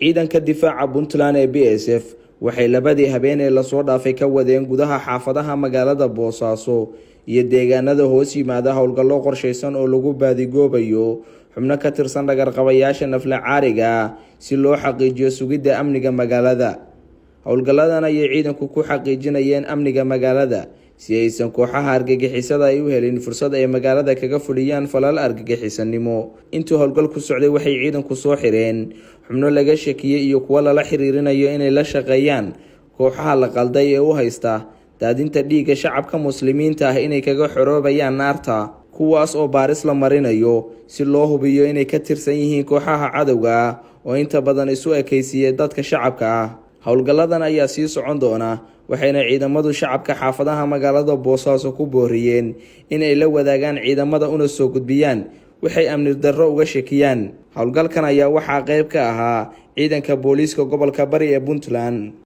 ciidanka difaaca Puntland ee BSF waxay labadii habeenay la soo dhaafay ka wadeen gudaha xaafadaha magaalada Boosaaso iyo deegaanada hoos yimaada howlgallo qorsheysan oo lagu baadigoobayo xubno ka tirsan dhagarqabayaasha nafla caariga si loo xaqiijiyo sugidda amniga magaalada. Howlgalladan ay ciidanku ku xaqiijinayeen amniga magaalada si aysan kooxaha argagixisada ay u helin fursad ay magaalada kaga fuliyaan falal argagixisanimo. Intii howlgalku socday waxay ciidanku soo xireen xubno laga shakiyay iyo kuwa lala xiriirinayo inay la shaqeeyaan kooxaha la qalday ee u haysta daadinta dhiigga shacabka muslimiinta ah inay kaga xoroobayaan naarta, kuwaas oo baaris la marinayo si loo hubiyo inay ka tirsan yihiin kooxaha cadowga ah oo inta badan isu ekaysiiyay dadka shacabka ah. Howlgalladan ayaa sii socon doona waxayna ciidamadu shacabka xaafadaha magaalada Boosaaso ku booriyeen inay la wadaagaan ciidamada una soo gudbiyaan waxay amni darro uga shakiyaan. Howlgalkan ayaa waxaa qayb ka ahaa ciidanka booliiska gobolka Bari ee Puntland.